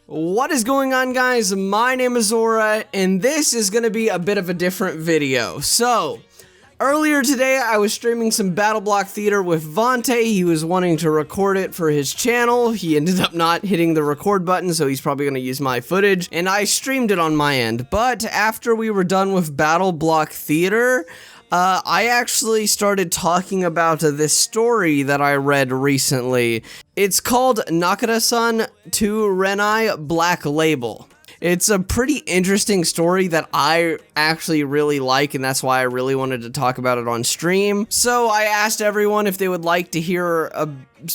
What is going on, guys? My name is Zora, and this is going to be a bit of a different video. So, earlier today, I was streaming some Battle Block Theater with Vante. He was wanting to record it for his channel. He ended up not hitting the record button, so he's probably going to use my footage, and I streamed it on my end. But after we were done with Battle Block Theater, I actually started talking about this story that I read recently. It's called Nakada-san to Ren'ai Black Label. It's a pretty interesting story that I actually really like, and that's why I really wanted to talk about it on stream. So I asked everyone if they would like to hear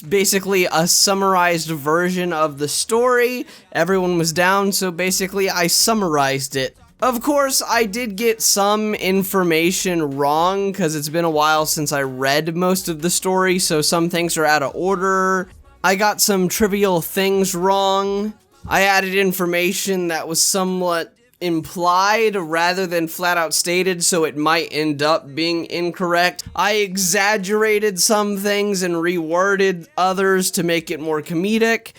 basically a summarized version of the story. Everyone was down, so basically I summarized it. Of course, I did get some information wrong, because it's been a while since I read most of the story, so some things are out of order. I got some trivial things wrong. I added information that was somewhat implied rather than flat out stated, so it might end up being incorrect. I exaggerated some things and reworded others to make it more comedic.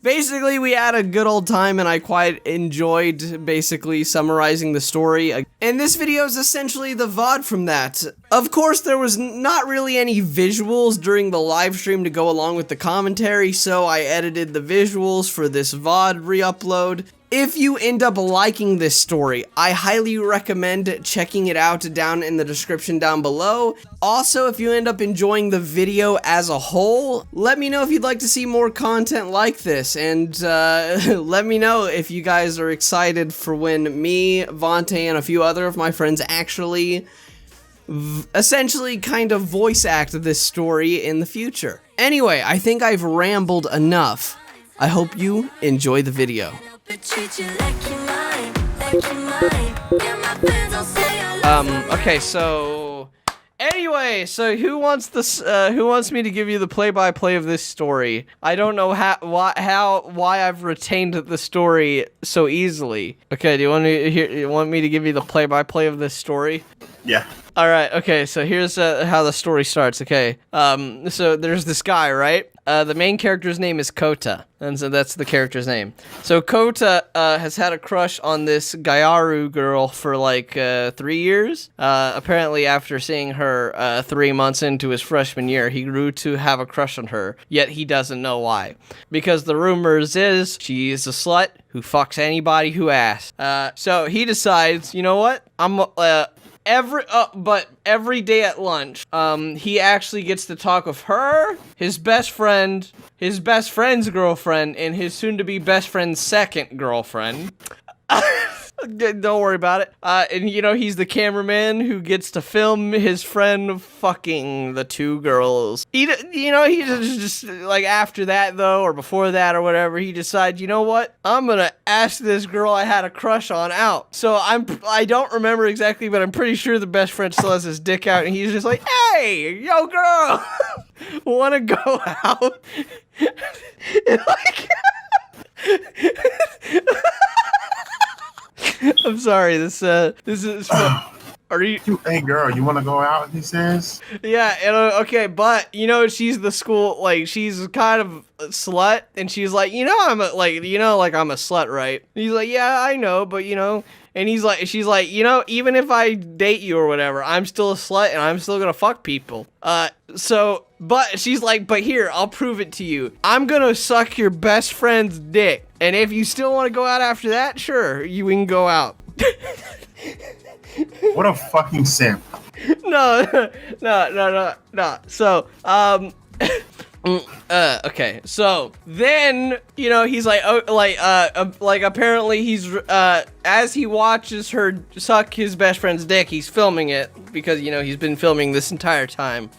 Basically, we had a good old time, and I quite enjoyed basically summarizing the story. And this video is essentially the VOD from that. Of course, there was not really any visuals during the live stream to go along with the commentary, so I edited the visuals for this VOD re-upload. If you end up liking this story, I highly recommend checking it out down in the description down below. Also, if you end up enjoying the video as a whole, let me know if you'd like to see more content like this, and let me know if you guys are excited for when me, Vante, and a few other of my friends actually essentially kind of voice act this story in the future. Anyway, I think I've rambled enough. I hope you enjoy the video. Okay, so anyway, so who wants me to give you the play-by-play of this story? I don't know why I've retained the story so easily. Okay, do you want me to give you the play-by-play of this story? Yeah. All right. Okay. So here's how the story starts. Okay. So there's this guy, right? The main character's name is Kouta, and so that's the character's name. So Kouta has had a crush on this Gyaru girl for like 3 years. Apparently, after seeing her 3 months into his freshman year, he grew to have a crush on her. Yet he doesn't know why, because the rumors is she is a slut who fucks anybody who asks. So he decides, you know what? Every day at lunch, he actually gets to talk with her, his best friend, his best friend's girlfriend, and his soon-to-be best friend's second girlfriend. Don't worry about it. And you know, he's the cameraman who gets to film his friend fucking the two girls. He just like after that though, or before that or whatever, he decides, you know what? I'm gonna ask this girl I had a crush on out. So I don't remember exactly, but I'm pretty sure the best friend still has his dick out, and he's just like, hey, yo girl, wanna go out? I'm sorry, this is are you hey girl, you want to go out, he says? Yeah, and, okay, but you know, she's the school, like, she's kind of a slut, and she's like, I'm a slut, right? And he's like, yeah, I know, but and she's like, even if I date you or whatever, I'm still a slut and I'm still gonna fuck people. But she's like, but here, I'll prove it to you. I'm gonna suck your best friend's dick. And if you still want to go out after that, sure, we can go out. What a fucking simp. No. So, okay, so then, he's like, apparently he's, as he watches her suck his best friend's dick, he's filming it, because, he's been filming this entire time,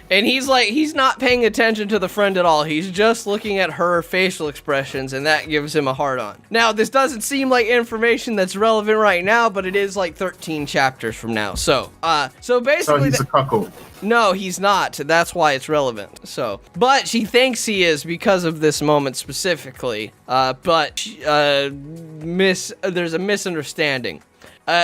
and he's not paying attention to the friend at all. He's just looking at her facial expressions, and that gives him a hard-on. Now, this doesn't seem like information that's relevant right now, but it is like 13 chapters from now. So basically... So he's a cuckold. No, he's not. That's why it's relevant. But she thinks he is because of this moment specifically. But there's a misunderstanding.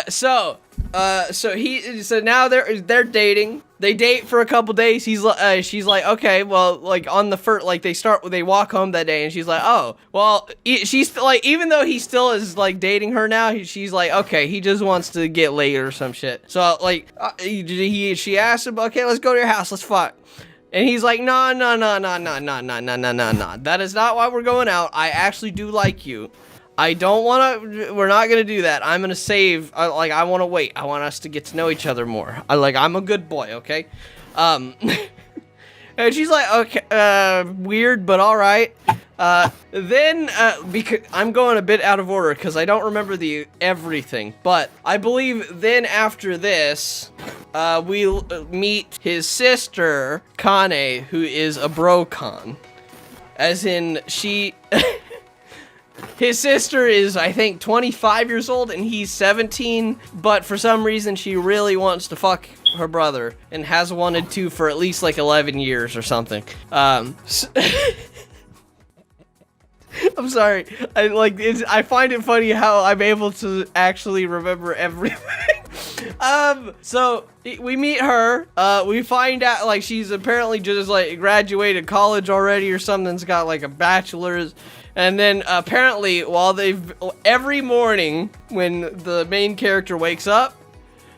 So So now they're dating. They date for a couple days. She's like, okay, well, like on the first, like they walk home that day, and she's like, oh, well, she's like, even though he still is like dating her now, she's like, okay, he just wants to get laid or some shit. So like, she asked him, okay, let's go to your house, let's fuck. And he's like, no. That is not why we're going out. I actually do like you. I don't want to, we're not going to do that. I'm going to save, I want to wait. I want us to get to know each other more. I'm a good boy, okay? And she's like, okay, weird, but all right. Then, because I'm going a bit out of order because I don't remember everything, but I believe then after this, we meet his sister, Kane, who is a bro-con. As in, his sister is, I think, 25 years old, and he's 17, but for some reason, she really wants to fuck her brother, and has wanted to for at least, like, 11 years or something. I'm sorry. I find it funny how I'm able to actually remember everything. So we meet her. We find out like she's apparently just like graduated college already or something's got like a bachelor's. And then apparently every morning when the main character wakes up,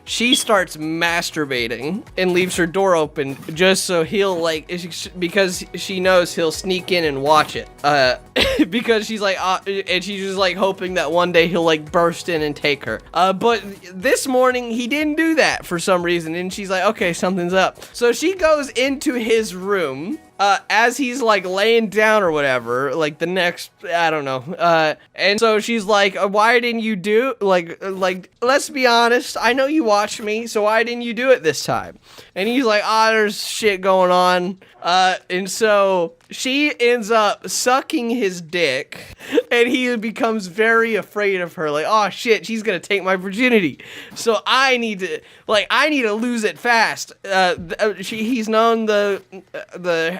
she starts masturbating and leaves her door open just so he'll like, because she knows he'll sneak in and watch it. Because she's like, and she's just like hoping that one day he'll like burst in and take her. But this morning he didn't do that for some reason, and she's like, okay, something's up. So she goes into his room. As he's like laying down or whatever, like the next, I don't know. And so she's like, why didn't you do, like, let's be honest, I know you watched me, so why didn't you do it this time? And he's like, there's shit going on. And so she ends up sucking his dick, and he becomes very afraid of her, like, oh shit, she's gonna take my virginity. So I need to lose it fast. He's known the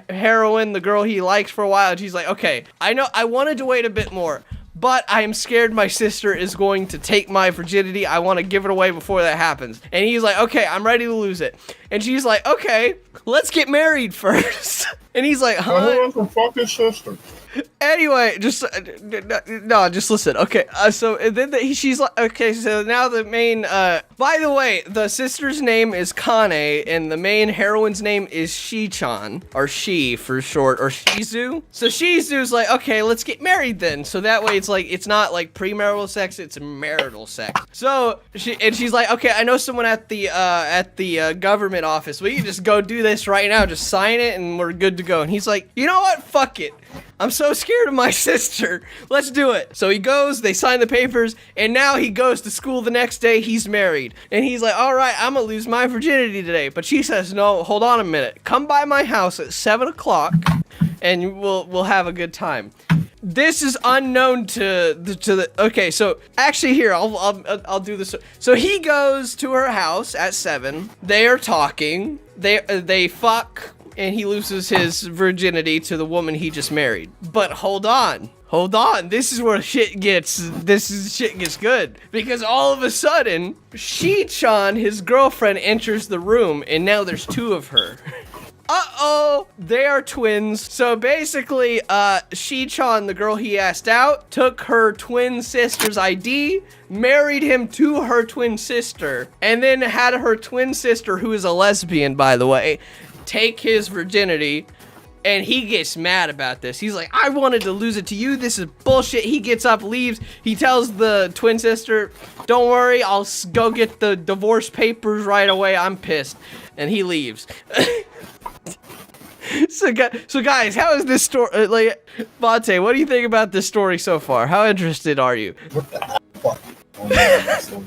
heroine, the girl he likes for a while, and she's like, okay, I know I wanted to wait a bit more, but I'm scared my sister is going to take my virginity. I want to give it away before that happens. And he's like, okay, I'm ready to lose it. And she's like, okay, let's get married first. And he's like, huh? Who wants to fuck his sister? Anyway, just listen. Okay, so and then she's like, okay, so now the main, by the way, the sister's name is Kane, and the main heroine's name is Shi-chan, or Shi for short, or Shizu. So Shizu's like, okay, let's get married then. So that way it's like, it's not like premarital sex, it's marital sex. So she's like, okay, I know someone at the government office. We can just go do this right now. Just sign it and we're good to go. And he's like, you know what? Fuck it. I'm so scared of my sister. Let's do it. So he goes, they sign the papers, and now he goes to school the next day. He's married. And he's like, all right, I'm going to lose my virginity today. But she says, no, hold on a minute. Come by my house at 7 o'clock, and we'll have a good time. This is unknown to the okay, so actually here, I'll do this. So he goes to her house at 7. They are talking. They fuck. And he loses his virginity to the woman he just married. But hold on. This is where shit gets good. Because all of a sudden, Shi-chan, his girlfriend, enters the room, and now there's 2 of her. Uh-oh, they are twins. So basically, Shi-chan, the girl he asked out, took her twin sister's ID, married him to her twin sister, and then had her twin sister, who is a lesbian, by the way, take his virginity. And he gets mad about this. He's like, I wanted to lose it to you. This is bullshit. He gets up, leaves. He tells the twin sister, don't worry, I'll go get the divorce papers right away. I'm pissed. And he leaves. So guys, how is this story? Like, Vontae, what do you think about this story so far? How interested are you? What the fuck? Oh, man,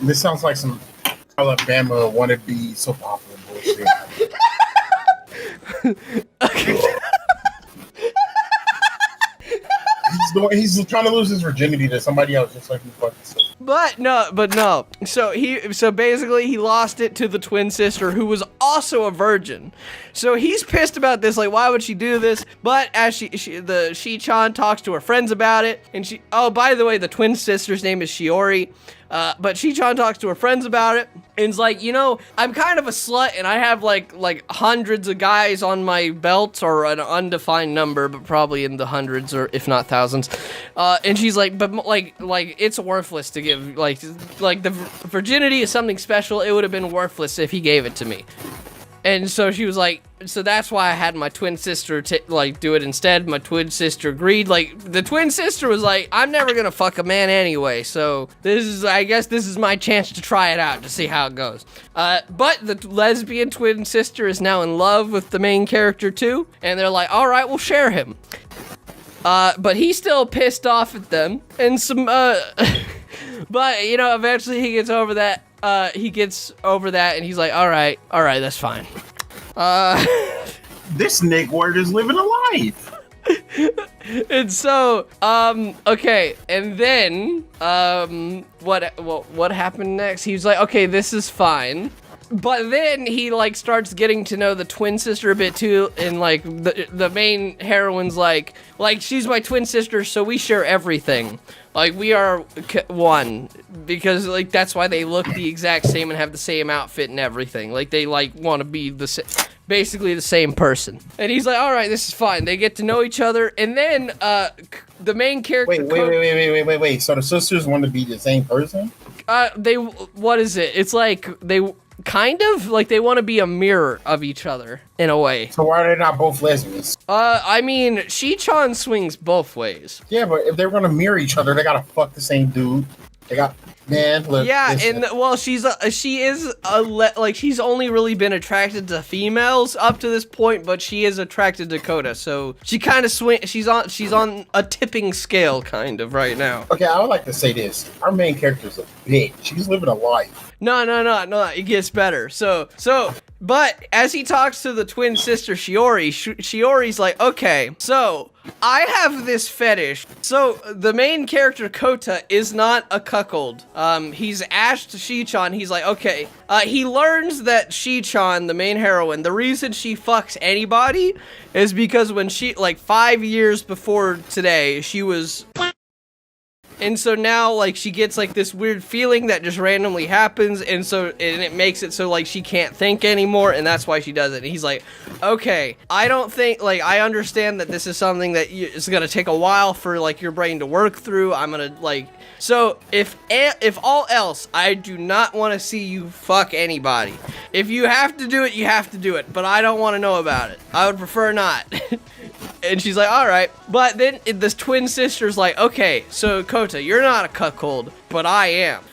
this sounds like some Alabama wannabe soap opera bullshit. Okay. He's trying to lose his virginity to somebody else, just like he fucking said. But no. So basically he lost it to the twin sister, who was also a virgin. So he's pissed about this, like, why would she do this? But as Shi-chan talks to her friends about it, and oh, by the way, the twin sister's name is Shiori. But Shi-chan talks to her friends about it, and is like, you know, I'm kind of a slut, and I have like hundreds of guys on my belt, or an undefined number, but probably in the hundreds, or if not thousands. And she's like, but like it's worthless to give, like the virginity is something special. It would have been worthless if he gave it to me. And so she was like, so that's why I had my twin sister do it instead. My twin sister agreed. Like, the twin sister was like, I'm never gonna fuck a man anyway, so I guess this is my chance to try it out to see how it goes. But the lesbian twin sister is now in love with the main character too, and they're like, all right, we'll share him. But he's still pissed off at them, and but, you know, eventually he gets over that. And he's like, all right, that's fine. This Nick Word is living a life. And so, okay, and then, what happened next? He was like, okay, this is fine. But then he, like, starts getting to know the twin sister a bit too, and, like, the main heroine's like, she's my twin sister, so we share everything. Like, we are one, because, like, that's why they look the exact same and have the same outfit and everything. Like, they, like, want to be basically the same person. And he's like, all right, this is fine. They get to know each other, and then, the main character... Wait. So the sisters want to be the same person? What is it? It's like, they... Kind of, like, they want to be a mirror of each other, in a way. So why are they not both lesbians? I mean, Shi-chan swings both ways. Yeah, but if they're gonna mirror each other, they gotta fuck the same dude. They got... Man, look, yeah, listen. and well, she's only really been attracted to females up to this point, but she is attracted to Kouta, so she kind of she's on a tipping scale kind of right now. Okay, I would like to say this: our main character's a bitch. She's living a life. No, it gets better. But as he talks to the twin sister Shiori, Shiori's like, okay, so I have this fetish. So the main character Kouta is not a cuckold. He's asked Shi-chan, he's like, okay. He learns that Shi-chan, the main heroine, the reason she fucks anybody is because when she, like 5 years before today, she was... And so now, like, she gets, like, this weird feeling that just randomly happens, and it makes it so, like, she can't think anymore, and that's why she does it. And he's like, okay, I don't think, like, I understand that this is something that it's gonna take a while for, like, your brain to work through. I'm gonna, like... So, if all else, I do not want to see you fuck anybody. If you have to do it, you have to do it, but I don't want to know about it. I would prefer not. And she's like, all right. But then this twin sister's like, okay, so Kouta, you're not a cuckold, but I am.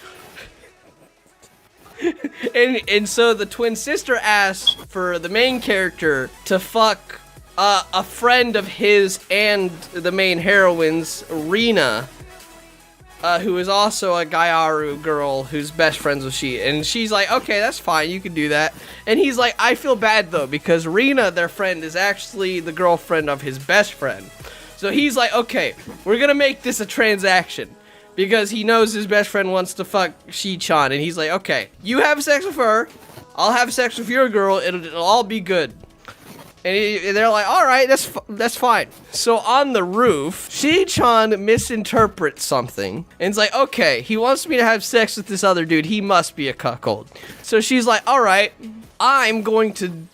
and so the twin sister asks for the main character to fuck a friend of his and the main heroine's, Ren'ai, who is also a Gyaru girl who's best friends with she. And she's like, okay, that's fine, you can do that. And he's like, I feel bad though, because Ren'ai, their friend, is actually the girlfriend of his best friend. So he's like, okay, we're gonna make this a transaction. Because he knows his best friend wants to fuck Shi-chan. And he's like, okay, you have sex with her, I'll have sex with your girl, it'll all be good. And they're like, all right, that's fine. So on the roof, Shi-chan misinterprets something. And it's like, okay, he wants me to have sex with this other dude. He must be a cuckold. So she's like, all right, I'm going to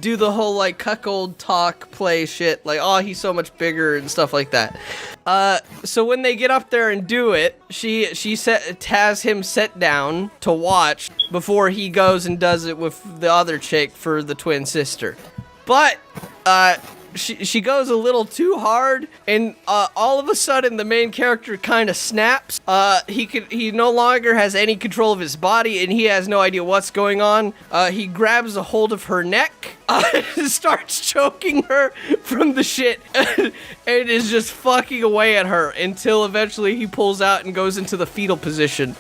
do the whole, like, cuckold talk play shit. Like, oh, he's so much bigger and stuff like that. So when they get up there and do it, she has him sit down to watch before he goes and does it with the other chick for the twin sister. But, she goes a little too hard, and, all of a sudden, the main character kind of snaps. He no longer has any control of his body, and he has no idea what's going on. He grabs a hold of her neck, starts choking her from the shit, and is just fucking away at her until eventually he pulls out and goes into the fetal position.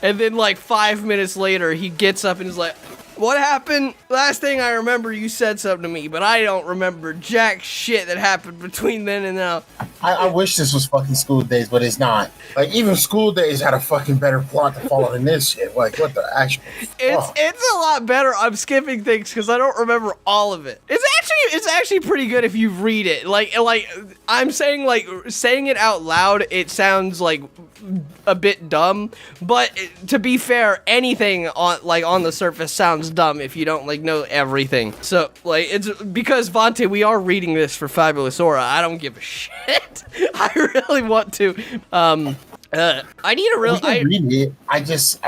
And then, like, 5 minutes later, he gets up and is like, what happened? Last thing I remember, you said something to me, but I don't remember jack shit that happened between then and now. I wish this was fucking School Days, but it's not. Like, even School Days had a fucking better plot to follow than this shit. Like, what the actual... It's a lot better. I'm skipping things because I don't remember all of it. It's actually it's actually pretty good if you read it. Like I'm saying, like saying it out loud, it sounds like a bit dumb. But to be fair, anything on the surface sounds dumb if you don't like know everything. So like it's because Vontae, we are reading this for Fabulous Aura. I don't give a shit. I really want to. I need a real. I read it. I just.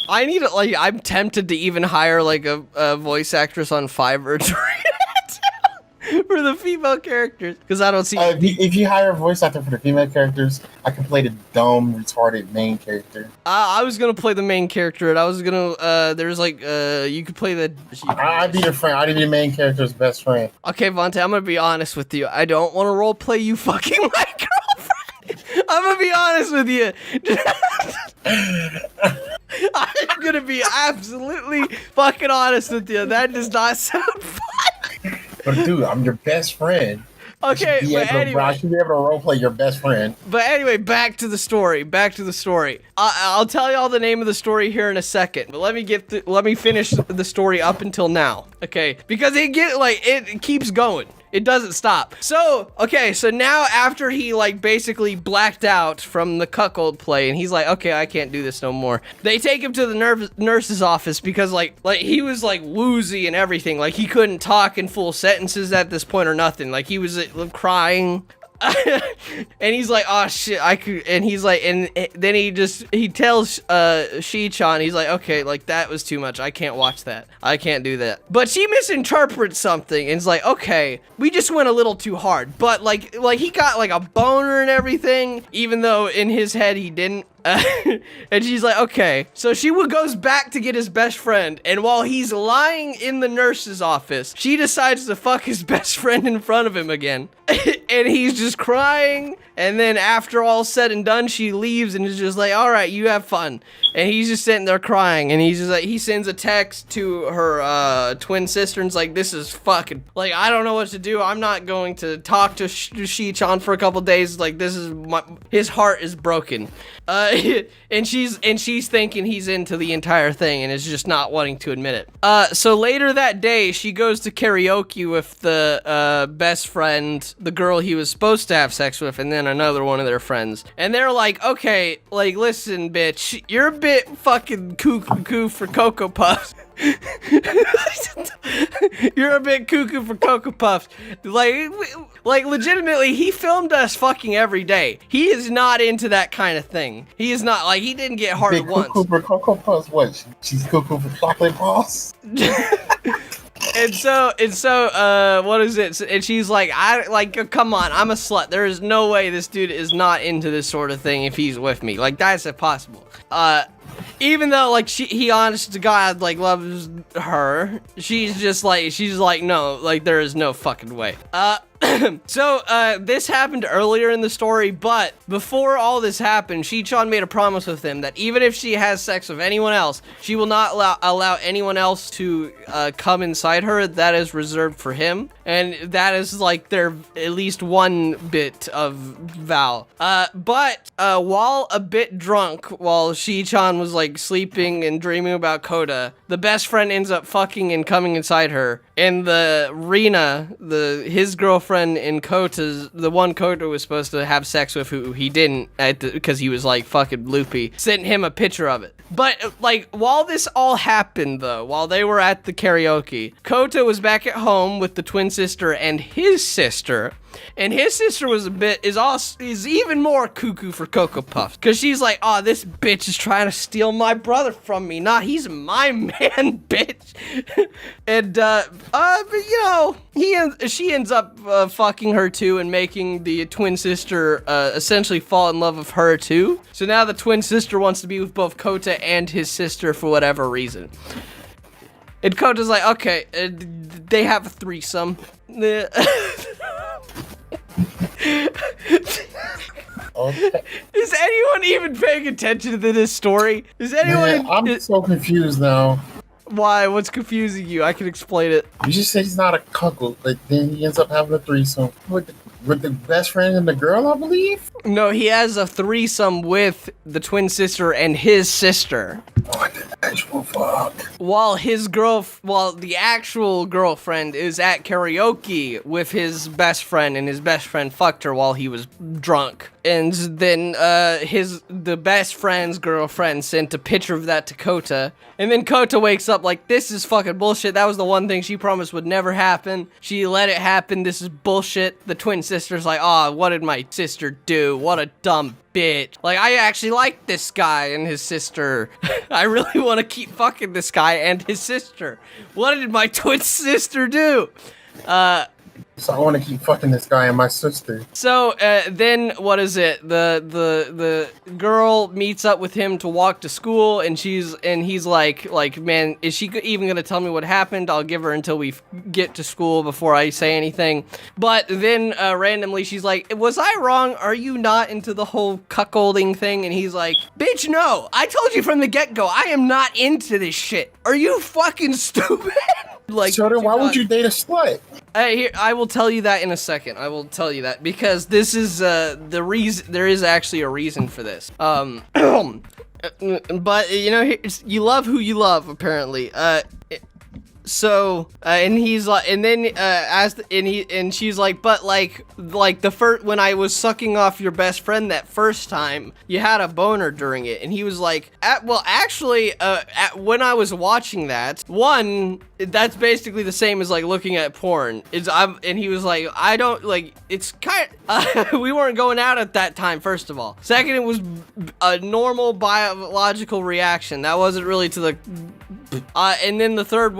I need like. I'm tempted to even hire like a voice actress on Fiverr to read it for the female characters because I don't see. If you hire a voice actor for the female characters, I can play the dumb, retarded main character. I was gonna play the main character, and I was gonna. There's like you could play the. I'd be your friend. I'd be the main character's best friend. Okay, Vontae, I'm gonna be honest with you. I don't want to role play you fucking my girlfriend. I'm gonna be honest with you. I'm gonna be absolutely fucking honest with you. That does not sound fun. But dude, I'm your best friend. Okay, but anyway. I should be able to roleplay your best friend. But anyway, back to the story. I'll tell y'all the name of the story here in a second. But let me finish the story up until now. Okay, because it keeps going. It doesn't stop. So, okay, so now after he like basically blacked out from the cuckold play and he's like, okay, I can't do this no more. They take him to the nurse's office because like he was like woozy and everything. Like he couldn't talk in full sentences at this point or nothing. Like he was crying. And he's like, oh shit, I could, and he's like, and then he tells Shi-chan, he's like, okay, like that was too much, I can't watch that, I can't do that. But she misinterprets something and is like, okay, we just went a little too hard. But like he got like a boner and everything, even though in his head he didn't. And she's like, okay. So she goes back to get his best friend, and while he's lying in the nurse's office, she decides to fuck his best friend in front of him again. And he's just crying, and then after all said and done, she leaves and is just like, all right, you have fun. And he's just sitting there crying, and he's just like, he sends a text to her twin sister and is like, this is fucking, like, I don't know what to do. I'm not going to talk to Shi-chan for a couple days. Like, this is his heart is broken. And she's thinking he's into the entire thing and is just not wanting to admit it. So later that day, she goes to karaoke with the best friend, the girl he was supposed to have sex with, and then another one of their friends. And they're like, okay, like, listen, bitch, you're a bit fucking cuckoo for Cocoa Puffs. You're a bit cuckoo for Cocoa Puffs. Like legitimately, he filmed us fucking every day. He is not into that kind of thing. He is not, like, he didn't get hard once. Cuckoo for Cocoa Puffs? What? She's cuckoo for chocolate balls? And so, what is it? And she's like, come on, I'm a slut. There is no way this dude is not into this sort of thing if he's with me. Like, that's impossible. Even though, like, he honest to God, like, loves her, she's like, no, like, there is no fucking way. So, this happened earlier in the story, but before all this happened, Shi-chan made a promise with him that even if she has sex with anyone else, she will not allow anyone else to come inside her. That is reserved for him, and that is like their at least one bit of vow. But while a bit drunk, while Shi-chan was like sleeping and dreaming about Kouta, the best friend ends up fucking and coming inside her. And the Ren'ai, his girlfriend in Kota's, the one Kouta was supposed to have sex with, who he didn't, because he was like fucking loopy, sent him a picture of it. But like, while this all happened though, while they were at the karaoke, Kouta was back at home with the twin sister and his sister. And his sister is even more cuckoo for Cocoa Puffs, because she's like, oh, this bitch is trying to steal my brother from me. Nah, he's my man, bitch. And but you know, she ends up fucking her too and making the twin sister essentially fall in love with her too. So now the twin sister wants to be with both Kouta and his sister for whatever reason. And Kota's like, okay, they have a threesome. Okay. Is anyone even paying attention to this story? Is anyone? I'm so confused now. Why? What's confusing you? I can explain it. You just said he's not a cuckold, but then he ends up having a threesome with the best friend and the girl, I believe? No, he has a threesome with the twin sister and his sister. Oh, actual fuck. While the actual girlfriend is at karaoke with his best friend, and his best friend fucked her while he was drunk. And then the best friend's girlfriend sent a picture of that to Kouta. And then Kouta wakes up like, this is fucking bullshit. That was the one thing she promised would never happen. She let it happen. This is bullshit. The twin sister's like, oh, what did my sister do? What a dumb bitch. Like, I actually like this guy and his sister. I really want to keep fucking this guy and his sister. What did my twin sister do? So I want to keep fucking this guy and my sister. So then what is it? The girl meets up with him to walk to school, and he's like, man, is she even gonna tell me what happened? I'll give her until we get to school before I say anything. But then randomly she's like, was I wrong? Are you not into the whole cuckolding thing? And he's like, bitch, no. I told you from the get-go, I am not into this shit. Are you fucking stupid? Like, so then why would you date a slut? Here, I will tell you that in a second. I will tell you that because this is the reason. There is actually a reason for this. But you know, you love who you love, apparently. So and he's like, and then she's like, but like the first, when I was sucking off your best friend that first time, you had a boner during it. And he was like, when I was watching that, that's basically the same as like looking at porn. And he was like, I don't like, it's kind of, we weren't going out at that time, first of all. Second, it was a normal biological reaction. That wasn't really to the, and then the third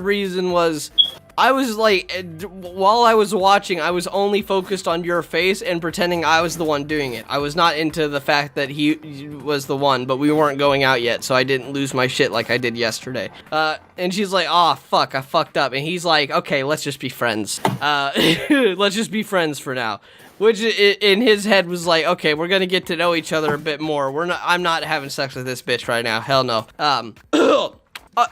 reason was, I was like, while I was watching, I was only focused on your face and pretending I was the one doing it. I was not into the fact that he was the one, but we weren't going out yet, so I didn't lose my shit like I did yesterday. And she's like, oh, fuck, I fucked up. And he's like, okay, let's just be friends. Let's just be friends for now. Which in his head was like, okay, we're gonna get to know each other a bit more. I'm not having sex with this bitch right now. Hell no.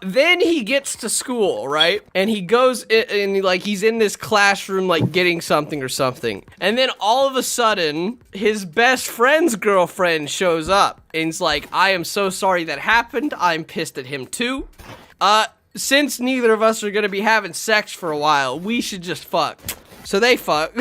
Then he gets to school, right? And he goes and like he's in this classroom like getting something or something. And then all of a sudden, his best friend's girlfriend shows up and he's like, I am so sorry that happened. I'm pissed at him too. Since neither of us are gonna be having sex for a while, we should just fuck. So they fuck.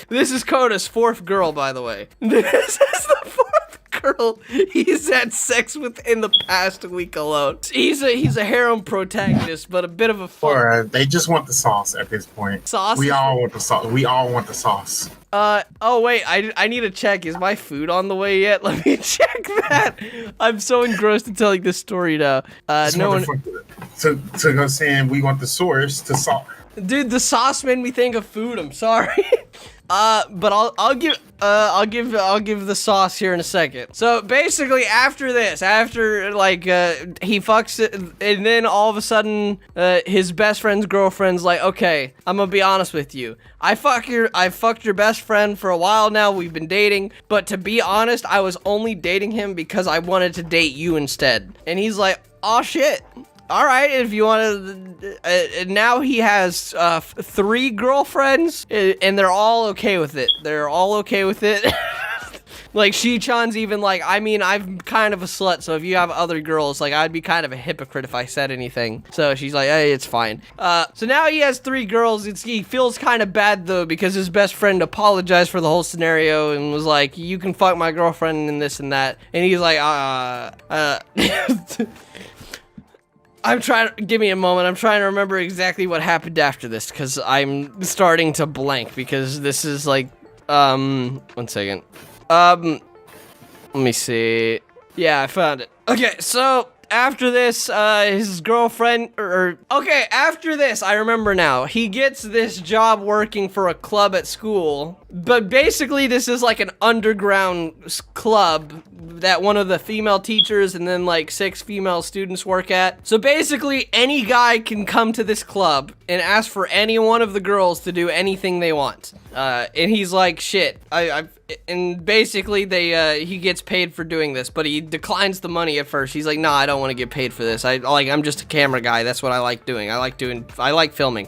This is Kouta's fourth girl, by the way. This is the fourth girl he's had sex with in the past week alone. He's a harem protagonist, but a bit of a fuck. Or they just want the sauce at this point. Sauce? We all want the sauce. We all want the sauce. Oh wait, I need to check. Is my food on the way yet? Let me check that. I'm so engrossed in telling this story now. No one. To go saying we want the source to sauce. Dude, the sauce made me think of food. I'm sorry. But I'll give the sauce here in a second. So basically, after this, like he fucks it, and then all of a sudden, his best friend's girlfriend's like, okay, I'm gonna be honest with you. I fucked your best friend for a while now. We've been dating, but to be honest, I was only dating him because I wanted to date you instead. And he's like, oh shit. All right, if you want to, now he has 3 girlfriends, and they're all okay with it. They're all okay with it. Like, Shi-chan's even like, I mean, I'm kind of a slut, so if you have other girls, like, I'd be kind of a hypocrite if I said anything. So she's like, hey, it's fine. So now he has 3 girls. He feels kind of bad, though, because his best friend apologized for the whole scenario and was like, you can fuck my girlfriend and this and that. And he's like, give me a moment. I'm trying to remember exactly what happened after this, because I'm starting to blank, because this is like, 1 second. Let me see. Yeah, I found it. Okay, so after this, his girlfriend, okay, after this, I remember now. He gets this job working for a club at school, but basically this is like an underground club that one of the female teachers and then like 6 female students work at. So basically any guy can come to this club and ask for any one of the girls to do anything they want. And he's like, shit, and basically he gets paid for doing this, but he declines the money at first. He's like, nah, I don't want to get paid for this. I'm just a camera guy. That's what I like doing. I like filming.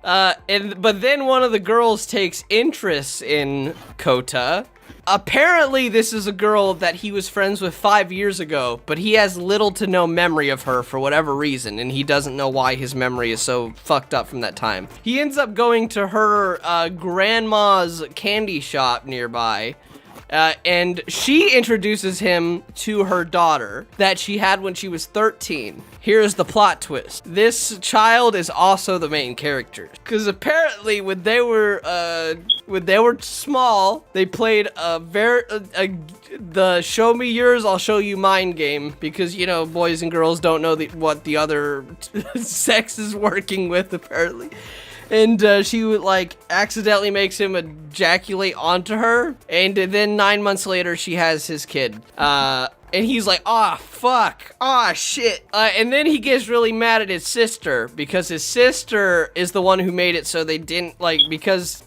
But then one of the girls takes interest in Kouta. Apparently, this is a girl that he was friends with 5 years ago, but he has little to no memory of her for whatever reason, and he doesn't know why his memory is so fucked up from that time. He ends up going to her grandma's candy shop nearby, and she introduces him to her daughter that she had when she was 13. Here's the plot twist. This child is also the main character. Because apparently when they were small, they played the show me yours, I'll show you mine game. Because, you know, boys and girls don't know what the other sex is working with, apparently. And she would, like, accidentally makes him ejaculate onto her. And then 9 months later, she has his kid. And he's like, oh, fuck. Oh, shit. And then he gets really mad at his sister because his sister is the one who made it so they didn't, like, because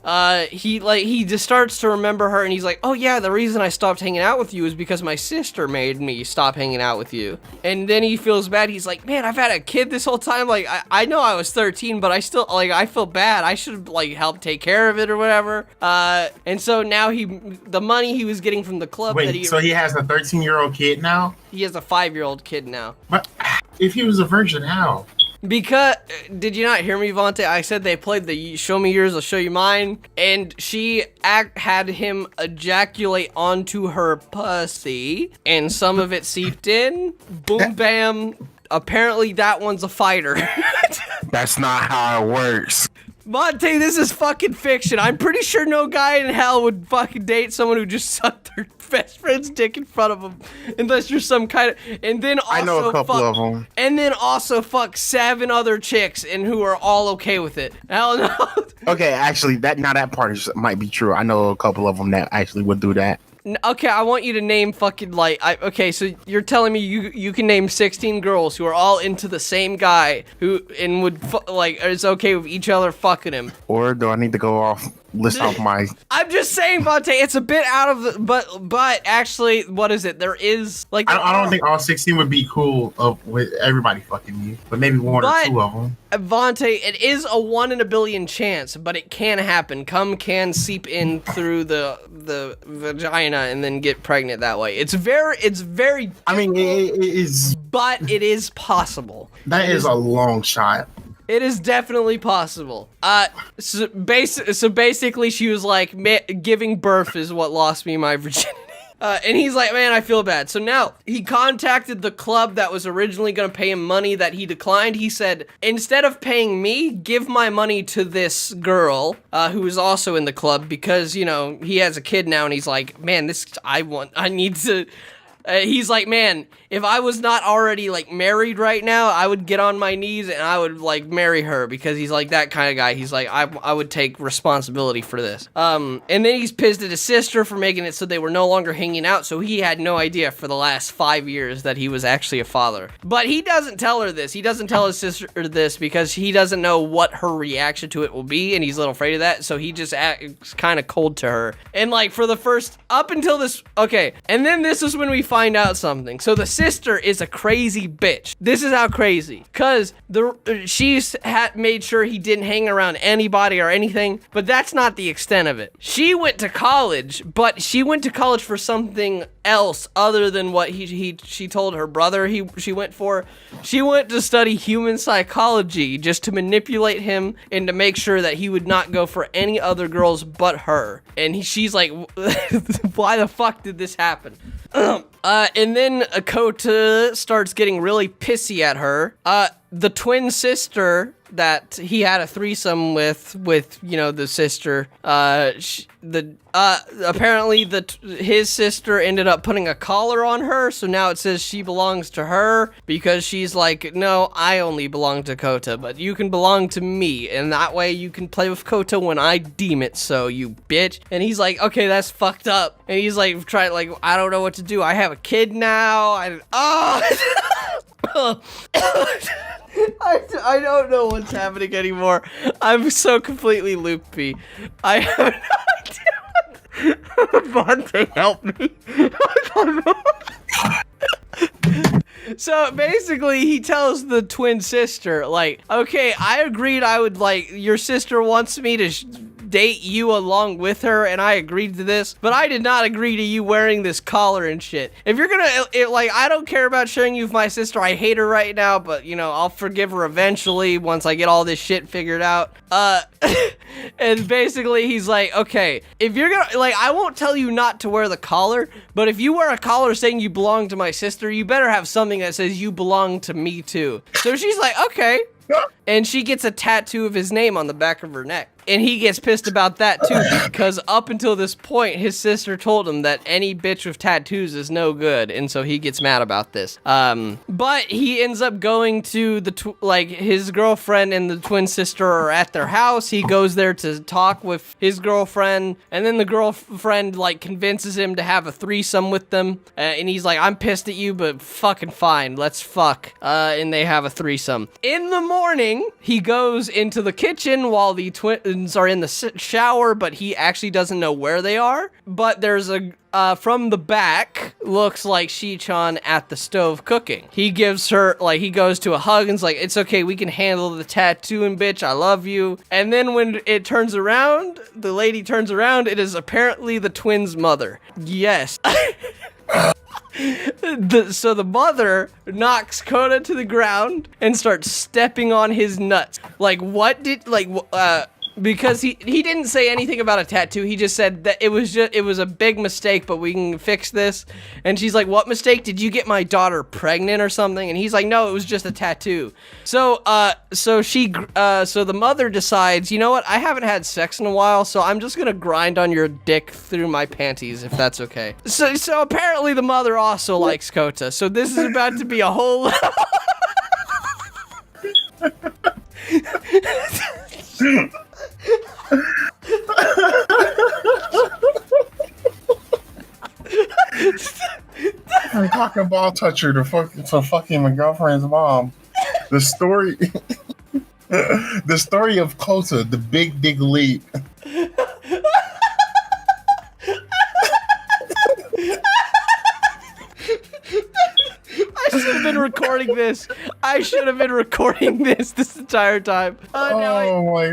he just starts to remember her and he's like, oh, yeah, the reason I stopped hanging out with you is because my sister made me stop hanging out with you. And then he feels bad. He's like, man, I've had a kid this whole time. Like, I know I was 13, but I still, like, I feel bad. I should, like, help take care of it or whatever. And so now the money he was getting from the club so he has a 13-year-old kid now? He has a 5-year-old kid now. But if he was a virgin, how? Because, did you not hear me, Vontae? I said they played the show me yours, I'll show you mine. And she had him ejaculate onto her pussy. And some of it seeped in. Boom, bam. Apparently that one's a fighter. That's not how it works. Monte, this is fucking fiction. I'm pretty sure no guy in hell would fucking date someone who just sucked their best friend's dick in front of them. Unless you're some kind of... And then also I know a couple of them. And then also fuck 7 other chicks and who are all okay with it. Hell no. Okay, actually, that part might be true. I know a couple of them that actually would do that. Okay, I want you to name fucking, like, okay, so you're telling me you can name 16 girls who are all into the same guy and would, is okay with each other fucking him. Or do I need to go list off my... I'm just saying, Vontae, it's a bit out of the, but actually, what is it? There is, like... I don't think all 16 would be cool with everybody fucking you, but maybe one or 2 of them. Vontae, it is a 1 in a billion chance, but it can happen. Cum can seep in through the vagina and then get pregnant that way. It's very. I mean, it is, but it is possible. That is a long shot. It is definitely possible. So basically, she was like, giving birth is what lost me my virginity. And he's like, man, I feel bad. So now he contacted the club that was originally going to pay him money that he declined. He said, instead of paying me, give my money to this girl who is also in the club because, you know, he has a kid now. And he's like, man, I need to... he's like, man, if I was not already, like, married right now, I would get on my knees and I would, like, marry her because he's, like, that kind of guy. He's like, I would take responsibility for this. And then he's pissed at his sister for making it so they were no longer hanging out, so he had no idea for the last 5 years that he was actually a father. But he doesn't tell her this. He doesn't tell his sister this because he doesn't know what her reaction to it will be, and he's a little afraid of that, so he just acts kind of cold to her. And, like, for the first, up until this, okay, and then this is when we find out something. So the sister is a crazy bitch. This is how crazy. Cause she's made sure he didn't hang around anybody or anything, but that's not the extent of it. She went to college, but she went to college for something else other than what she told her brother she went for. She went to study human psychology just to manipulate him and to make sure that he would not go for any other girls but her. And she's like, why the fuck did this happen? And then Kouta starts getting really pissy at her. The twin sister that he had a threesome with, you know, the sister, apparently his sister ended up putting a collar on her, so now it says she belongs to her, because she's like, no, I only belong to Kouta, but you can belong to me, and that way you can play with Kouta when I deem it so, you bitch. And he's like, okay, that's fucked up. And he's like, I don't know what to do. I have a kid now. I don't know what's happening anymore. I'm so completely loopy. I have no idea. Vontae, help me. So basically, he tells the twin sister, like, okay, I agreed I would, like, your sister wants me to date you along with her, and I agreed to this, but I did not agree to you wearing this collar and shit. If you're gonna, like, I don't care about sharing you with my sister. I hate her right now, but, you know, I'll forgive her eventually once I get all this shit figured out. And basically, he's like, okay, if you're gonna, like, I won't tell you not to wear the collar, but if you wear a collar saying you belong to my sister, you better have something that says you belong to me too. So she's like, okay. And she gets a tattoo of his name on the back of her neck. And he gets pissed about that too, because up until this point, his sister told him that any bitch with tattoos is no good, and so he gets mad about this. But he ends up going to the, like, his girlfriend and the twin sister are at their house. He goes there to talk with his girlfriend, and then the girlfriend, like, convinces him to have a threesome with them, and he's like, I'm pissed at you, but fucking fine, let's fuck. And they have a threesome. In the morning, he goes into the kitchen while the twins are in the shower, but he actually doesn't know where they are. But there's a, from the back, looks like Shi-chan at the stove cooking. He gives her, like, he goes to a hug and's like, it's okay, we can handle the tattooing, bitch, I love you. And then when it turns around, the lady turns around, it is apparently the twins' mother. Yes. So the mother knocks Kouta to the ground and starts stepping on his nuts. Like, what did, like, because he didn't say anything about a tattoo. He just said that it was a big mistake, but we can fix this. And she's like, what mistake? Did you get my daughter pregnant or something? And he's like, no, it was just a tattoo. So the mother decides, you know what? I haven't had sex in a while, so I'm just gonna grind on your dick through my panties, if that's okay. So apparently the mother also likes Kouta. So this is about to be a whole I'm talking ball toucher to fucking my girlfriend's mom. The story, the story of Kouta, the big leap. I should have been recording this. I should have been recording this entire time. Oh my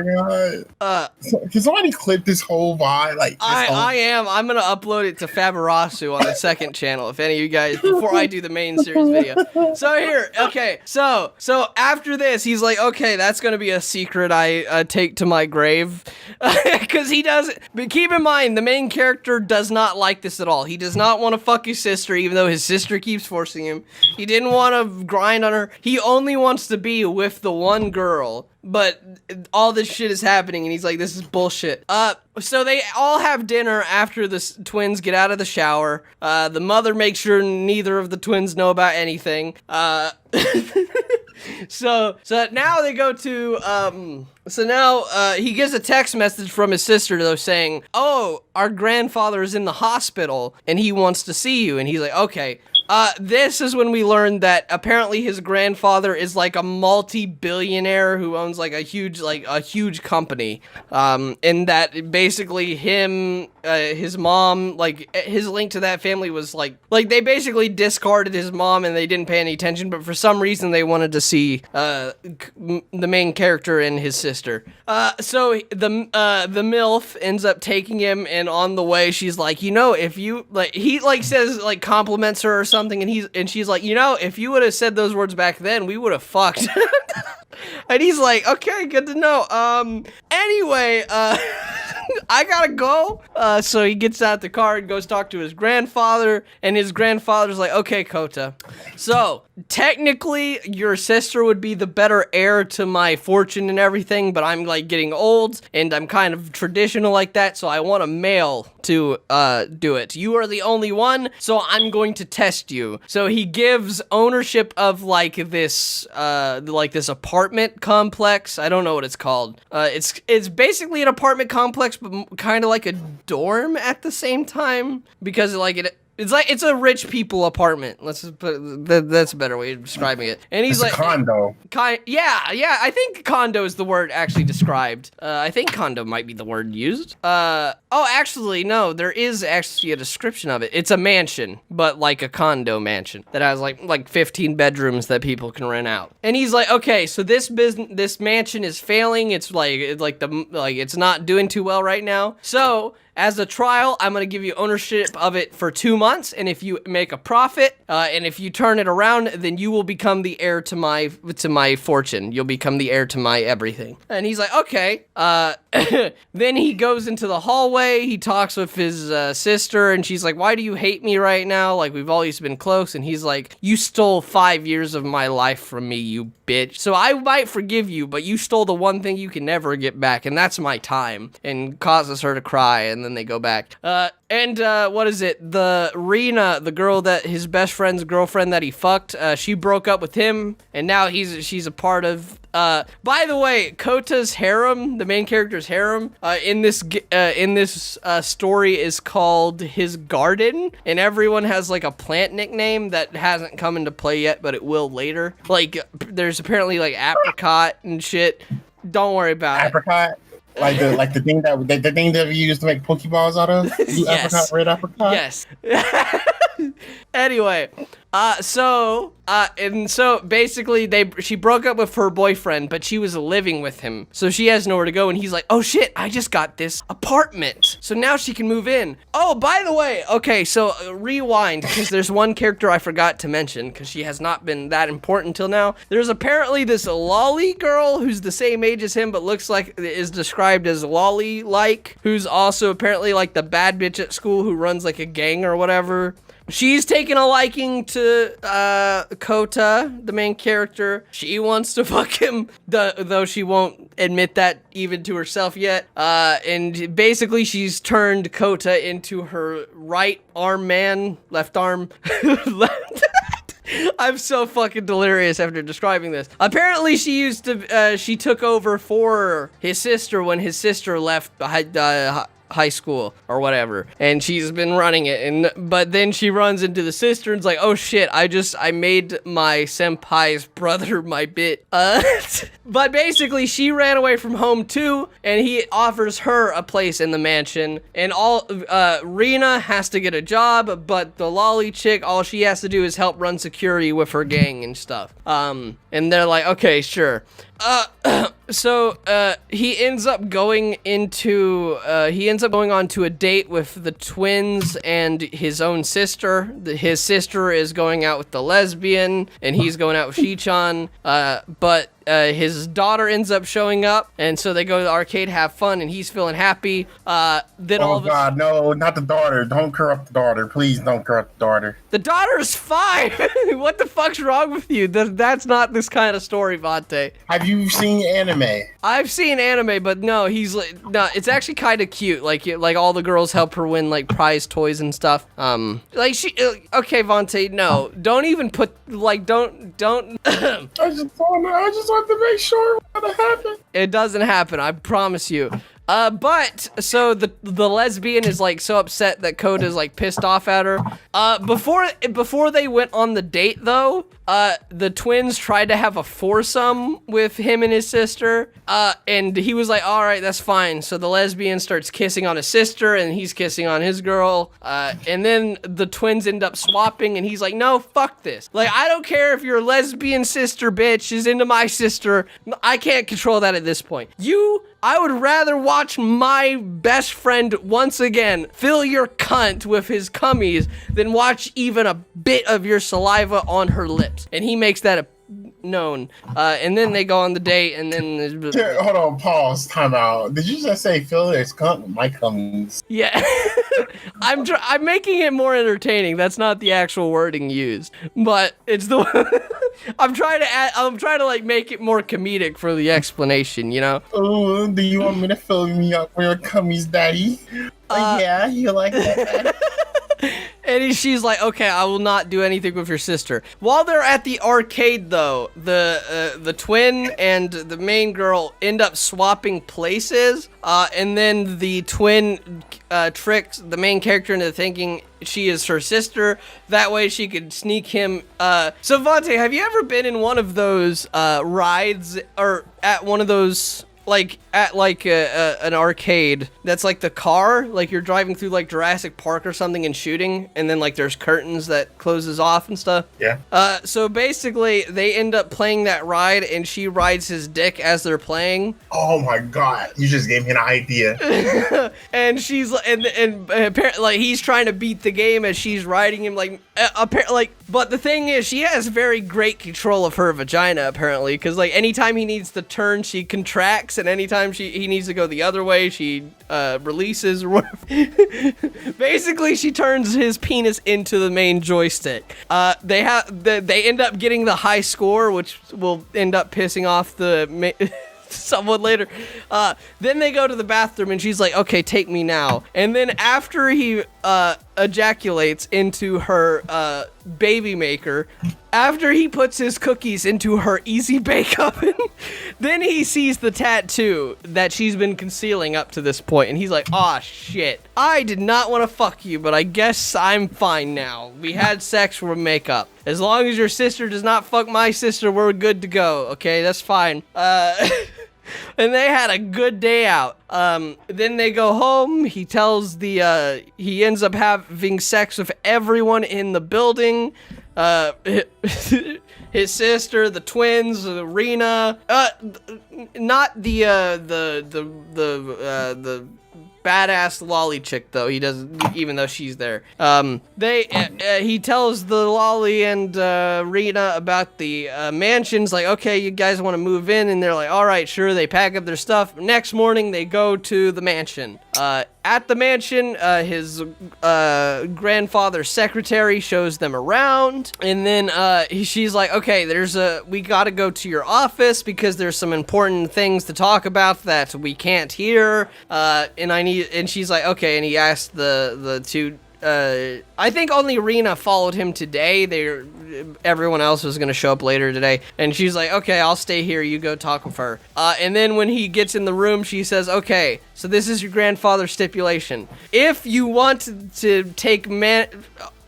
god! Can somebody clip this whole vibe? Like, I am. I'm gonna upload it to Faberasu on the second channel. If any of you guys, before I do the main series video. So here, okay. So after this, he's like, okay, that's gonna be a secret I take to my grave, because he doesn't. But keep in mind, the main character does not like this at all. He does not want to fuck his sister, even though his sister keeps forcing him. He didn't want to grind on her. He only wants to be with the one girl, but all this shit is happening, and he's like, this is bullshit. So they all have dinner after the twins get out of the shower. The mother makes sure neither of the twins know about anything. So now they go to, he gets a text message from his sister, though, saying, oh, our grandfather is in the hospital, and he wants to see you. And he's like, okay. This is when we learn that apparently his grandfather is like a multi-billionaire who owns like a huge company. And that basically him, his mom, like his link to that family was like they basically discarded his mom and they didn't pay any attention, but for some reason they wanted to see, the main character and his sister. So the MILF ends up taking him, and on the way she's like, you know, if you, like, he like says, like, compliments her or something, and she's like, you know, if you would have said those words back then, we would have fucked. And he's like, okay, good to know. Anyway, I gotta go. So he gets out the car and goes talk to his grandfather, and his grandfather's like, okay, Kouta. So technically your sister would be the better heir to my fortune and everything, but I'm like getting old and I'm kind of traditional like that, so I want a male to do it. You are the only one, so I'm going to test you. So he gives ownership of like this apartment complex. I don't know what it's called. It's basically an apartment complex, but kind of like a dorm at the same time, because like it's a rich people apartment. Let's just put that's a better way of describing it. And he's It's like a condo. Yeah. I think condo is the word actually described. I think condo might be the word used. Actually, no. There is actually a description of it. It's a mansion, but like a condo mansion that has like 15 bedrooms that people can rent out. And he's like, okay, so this mansion is failing. It's it's not doing too well right now. So as a trial, I'm going to give you ownership of it for 2 months, and if you make a profit, and if you turn it around, then you will become the heir to my fortune. You'll become the heir to my everything. And he's like, okay. Then he goes into the hallway. He talks with his sister, and she's like, why do you hate me right now? Like, we've always been close. And he's like, you stole 5 years of my life from me, you bitch. So I might forgive you, but you stole the one thing you can never get back, and that's my time. And causes her to cry, and then they go back. What is it? The Ren'ai, the girl that his best friend's girlfriend that he fucked, she broke up with him, and now she's a part of. By the way, Kota's harem, the main character's harem, in this story is called his garden, and everyone has like a plant nickname that hasn't come into play yet, but it will later. Like, there's apparently like apricot and shit. Don't worry about Apricot? Like the thing that we used to make Pokeballs out of? Yes. Apricot, red apricot? Yes. Anyway, so basically she broke up with her boyfriend, but she was living with him, so she has nowhere to go, and he's like, oh shit, I just got this apartment, so now she can move in. Oh, by the way, okay, so rewind, because there's one character I forgot to mention, because she has not been that important till now. There's apparently this lolly girl who's the same age as him, but looks like is described as lolly-like, who's also apparently like the bad bitch at school who runs like a gang or whatever. She's taken a liking to Kouta, the main character. She wants to fuck him, though she won't admit that even to herself yet. And basically, she's turned Kouta into her right arm man, left arm. I'm so fucking delirious after describing this. Apparently, she took over for his sister when his sister left high school or whatever, and she's been running it, but then she runs into the sister and's like, oh shit, I made my senpai's brother my bit. But basically she ran away from home too, and he offers her a place in the mansion, and Ren'ai has to get a job, but the lolly chick, all she has to do is help run security with her gang and stuff. And they're like, okay, sure. So he ends up going on to a date with the twins and his own sister. His sister is going out with the lesbian, and he's going out with Shi-chan. But his daughter ends up showing up, and so they go to the arcade, have fun, and he's feeling happy. Then all of God, no, not the daughter. Don't corrupt the daughter. Please don't corrupt the daughter. The daughter's fine. What the fuck's wrong with you? That's not this kind of story, Vante. Have you seen anime? I've seen anime, but no, it's actually kind of cute. Like all the girls help her win like prize toys and stuff. Okay, Vante, no, don't even put don't. I just want to make sure it won't happen. It doesn't happen, I promise you. But so the lesbian is like so upset that Kouta is like pissed off at her. Before they went on the date though, the twins tried to have a foursome with him and his sister. And he was like, all right, that's fine. So the lesbian starts kissing on his sister, and he's kissing on his girl. And then the twins end up swapping, and he's like, no, fuck this. Like, I don't care if your lesbian sister bitch is into my sister. I can't control that at this point. I would rather watch my best friend once again fill your cunt with his cummies than watch even a bit of your saliva on her lips. And he makes that known. And then they go on the date, and then hold on, pause, time out. Did you just say fill his cunt with my cummies? Yeah. I'm making it more entertaining. That's not the actual wording used, but it's the I'm trying to like make it more comedic for the explanation, you know? Oh, do you want me to fill me up with your cummies, daddy? Yeah, you like that, daddy? And she's like, okay, I will not do anything with your sister. While they're at the arcade, though, the twin and the main girl end up swapping places, and then the twin tricks the main character into thinking she is her sister. That way she could sneak him. So, Vontae, have you ever been in one of those rides, or at one of those... like at like an arcade that's like the car, like you're driving through like Jurassic Park or something and shooting, and then like there's curtains that closes off and stuff? Yeah. So basically they end up playing that ride, and she rides his dick as they're playing. Oh my god, you just gave me an idea. And she's and apparently like he's trying to beat the game as she's riding him, like apparently, like, but the thing is she has very great control of her vagina apparently, because like anytime he needs to turn she contracts, and anytime he needs to go the other way, she releases or whatever. Basically, she turns his penis into the main joystick. They end up getting the high score, which will end up pissing off someone later. Then they go to the bathroom, and she's like, okay, take me now. And then after he ejaculates into her baby maker, after he puts his cookies into her easy bake oven, then he sees the tattoo that she's been concealing up to this point, and he's like, aw, shit. I did not want to fuck you, but I guess I'm fine now. We had sex, we'll make up. As long as your sister does not fuck my sister, we're good to go, okay? That's fine. And they had a good day out. Then they go home. He tells he ends up having sex with everyone in the building. His sister, the twins, Ren'ai, not the badass lolly chick though. He doesn't, even though she's there. He tells the lolly and Ren'ai about the mansions. Like, okay, you guys want to move in, and they're like, all right, sure. They pack up their stuff. Next morning, they go to the mansion. At the mansion, his grandfather's secretary shows them around, and then she's like, okay, we gotta go to your office because there's some important things to talk about that we can't hear, and she's like, okay, and he asked the two, I think only Ren'ai followed him today. Everyone else was gonna show up later today, and she's like, okay, I'll stay here, you go talk with her. And then when he gets in the room, she says, okay, so this is your grandfather's stipulation. If you want to take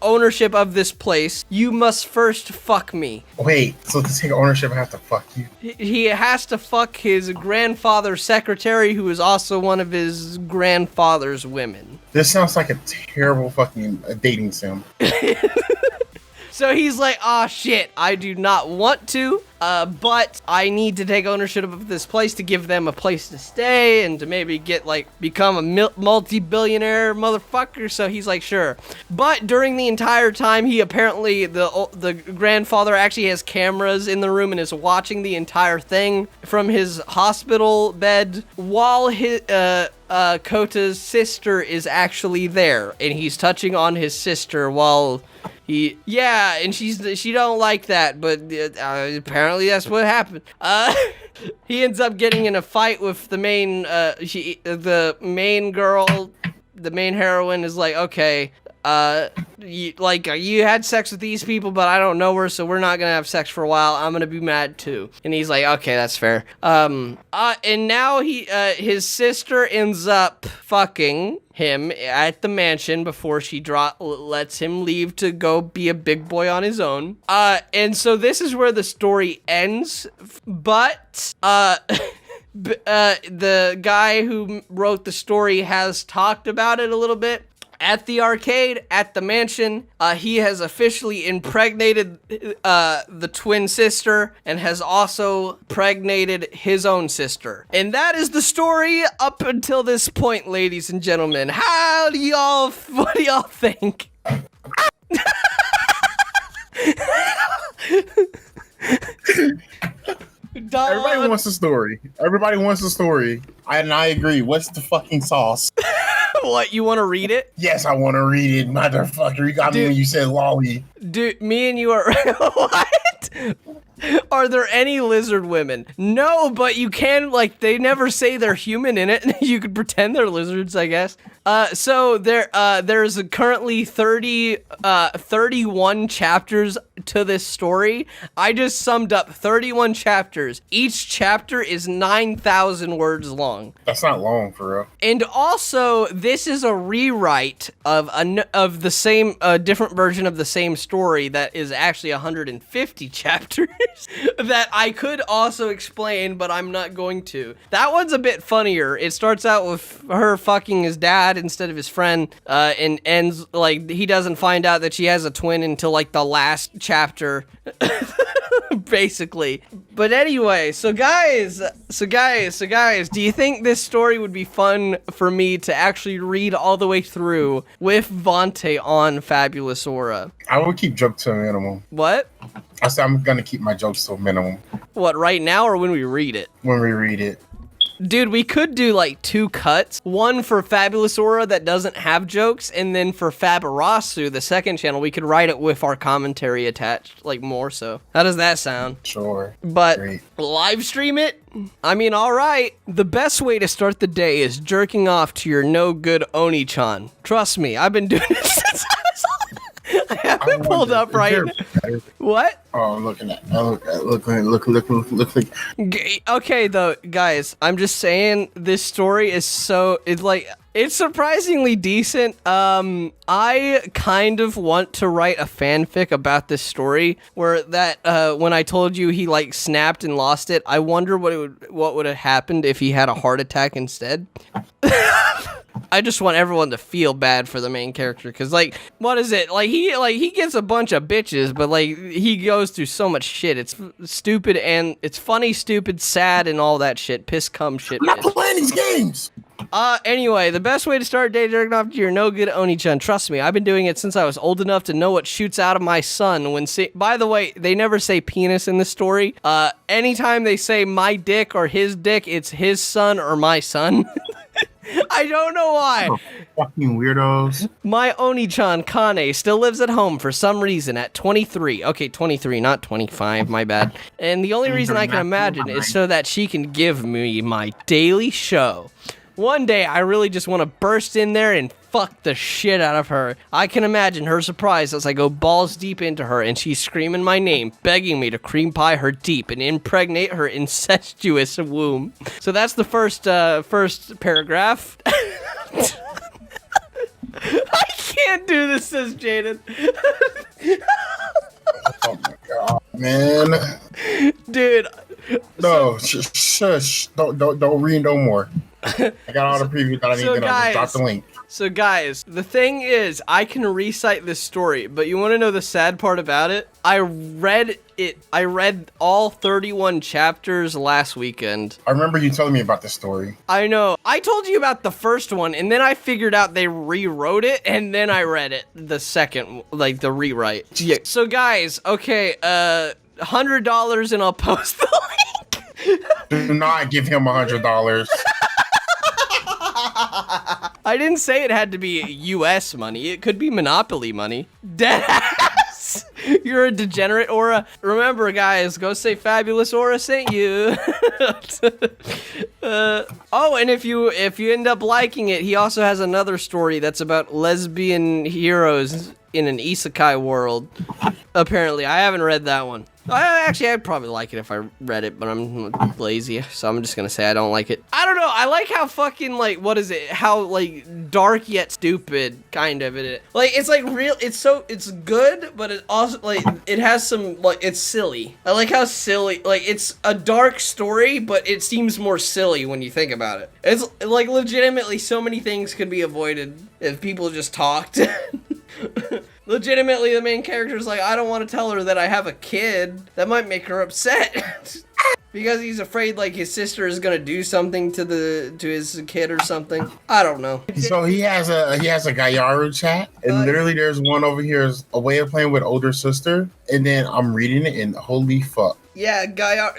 ownership of this place, you must first fuck me. Wait, so to take ownership, I have to fuck you? He has to fuck his grandfather's secretary, who is also one of his grandfather's women. This sounds like a terrible fucking dating sim. So he's like, oh shit, I do not want to, but I need to take ownership of this place to give them a place to stay and to maybe become a multi-billionaire motherfucker. So he's like, sure. But during the entire time, he apparently, the grandfather actually has cameras in the room and is watching the entire thing from his hospital bed while his, Kouta's sister is actually there, and he's touching on his sister while and she don't like that, but apparently that's what happened. He ends up getting in a fight with the main girl. The main heroine is like, okay, you had sex with these people, but I don't know her, so we're not gonna have sex for a while. I'm gonna be mad too. And he's like, okay, that's fair. And now his sister ends up fucking him at the mansion before she lets him leave to go be a big boy on his own. And so this is where the story ends, but the guy who wrote the story has talked about it a little bit. At the arcade, at the mansion, he has officially impregnated the twin sister and has also impregnated his own sister. And that is the story up until this point, ladies and gentlemen. What do y'all think? Everybody wants a story. Everybody wants a story. And I agree. What's the fucking sauce? What, you want to read it? Yes, I want to read it, motherfucker. You got me when you said lolly. Dude, me and you are... What? Are there any lizard women? No, but you can, like, they never say they're human in it. You could pretend they're lizards, I guess. So there's currently 31 chapters to this story. I just summed up 31 chapters. Each chapter is 9,000 words long. That's not long, for real. And also, this is a rewrite of the same, different version of the same story that is actually 150 chapters that I could also explain, but I'm not going to. That one's a bit funnier. It starts out with her fucking his dad instead of his friend, and ends, like, he doesn't find out that she has a twin until, like, the last chapter. Basically. But anyway, so guys, do you think this story would be fun for me to actually read all the way through with Vontae on Fabulous Aura? I would keep jokes to a minimum. What? I said I'm gonna keep my jokes to a minimum. What, right now or when we read it? When we read it. Dude, we could do like 2 cuts. One for Fabulous Aura that doesn't have jokes, and then for Fabarasu, the second channel, we could write it with our commentary attached, like more so. How does that sound? Sure. But Great. live stream it? I mean, alright. The best way to start the day is jerking off to your no good Oni-chan. Trust me, I've been doing it since I was I have it pulled up right now. What? Oh, I'm looking at. Look. Okay, though, guys, I'm just saying this story is it's surprisingly decent. I kind of want to write a fanfic about this story where when I told you he like snapped and lost it, I wonder what would have happened if he had a heart attack instead. I just want everyone to feel bad for the main character, because, like, what is it? Like, he gets a bunch of bitches, but, like, he goes through so much shit. It's stupid, and it's funny, stupid, sad, and all that shit. Piss, cum, shit. I'm not playing these games! Anyway, the best way to start a day jerking off to your no good Oni-chan. Trust me, I've been doing it since I was old enough to know what shoots out of my son by the way, they never say penis in the story. Anytime they say my dick or his dick, it's his son or my son. I don't know why. Oh, fucking weirdos. My Oni-chan, Kane, still lives at home for some reason at 23. Okay, 23, not 25, my bad. And the only reason I can imagine is so that she can give me my daily show. One day, I really just want to burst in there and fuck the shit out of her. I can imagine her surprise as I go balls deep into her and she's screaming my name, begging me to cream pie her deep and impregnate her incestuous womb. So that's the first paragraph. I can't do this, says Jaden. Oh my god, man. Dude. No, shush. Don't read no more. I got all the previews that I need to know. Just drop the link. So guys, the thing is, I can recite this story, but you want to know the sad part about it? I read all 31 chapters last weekend. I remember you telling me about this story. I know. I told you about the first one, and then I figured out they rewrote it, and then I read it, the second, like the rewrite. Yeah. So guys, okay, $100 and I'll post the link. Do not give him $100. I didn't say it had to be US money. It could be Monopoly money. Deadass! You're a degenerate, Aura. Remember, guys, go say Fabulous Aura sent you. Oh, and if you end up liking it, he also has another story that's about lesbian heroes in an isekai world. Apparently, I haven't read that one. I'd probably like it if I read it, but I'm lazy, so I'm just gonna say I don't like it. I don't know, I like how fucking, like, what is it? How, like, dark yet stupid, kind of, in it. Like, it's, like, real, it's good, but it also, like, it has some, like, it's silly. I like how silly, like, it's a dark story, but it seems more silly when you think about it. It's, like, legitimately, so many things could be avoided if people just talked. Legitimately, the main character's like, I don't want to tell her that I have a kid. That might make her upset. Because he's afraid, like, his sister is gonna do something to his kid or something. I don't know. So he has a Gyaru chat, and literally there's one over here is a way of playing with older sister, and then I'm reading it, and holy fuck. Yeah,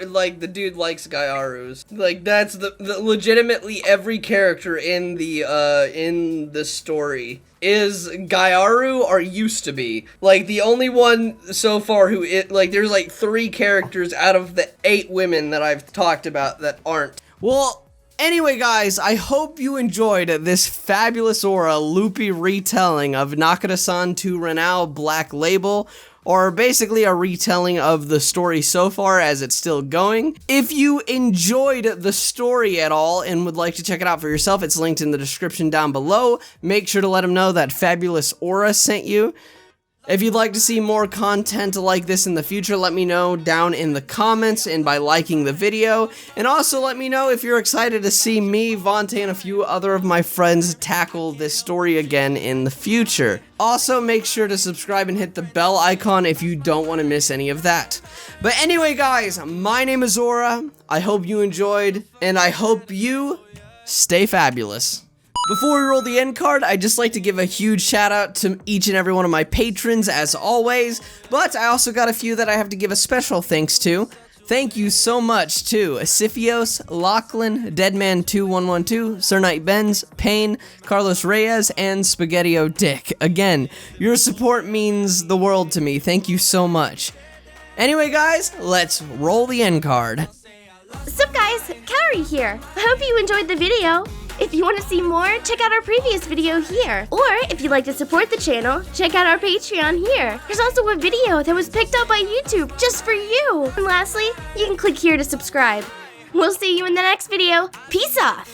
like, the dude likes Gyaru's. Like, that's the legitimately every character in the story is Gyaru or used to be. Like, the only one so far there's like 3 characters out of the 8 women that I've talked about that aren't. Well, anyway, guys, I hope you enjoyed this fabulous aura loopy retelling of Nakada-san to Ren'ai Black Label, or basically a retelling of the story so far as it's still going. If you enjoyed the story at all and would like to check it out for yourself, it's linked in the description down below. Make sure to let them know that Fabulous Aura sent you. If you'd like to see more content like this in the future, let me know down in the comments and by liking the video. And also let me know if you're excited to see me, Vontae, and a few other of my friends tackle this story again in the future. Also, make sure to subscribe and hit the bell icon if you don't want to miss any of that. But anyway, guys, my name is Zora. I hope you enjoyed, and I hope you stay fabulous. Before we roll the end card, I'd just like to give a huge shout out to each and every one of my patrons as always, but I also got a few that I have to give a special thanks to. Thank you so much to Asiphios, Lachlan, Deadman2112, Sir Knight Benz, Payne, Carlos Reyes, and Spaghetti-O Dick. Again, your support means the world to me. Thank you so much. Anyway, guys, let's roll the end card. Sup guys, Carrie here. I hope you enjoyed the video. If you want to see more, check out our previous video here. Or if you'd like to support the channel, check out our Patreon here. There's also a video that was picked up by YouTube just for you. And lastly, you can click here to subscribe. We'll see you in the next video. Peace off.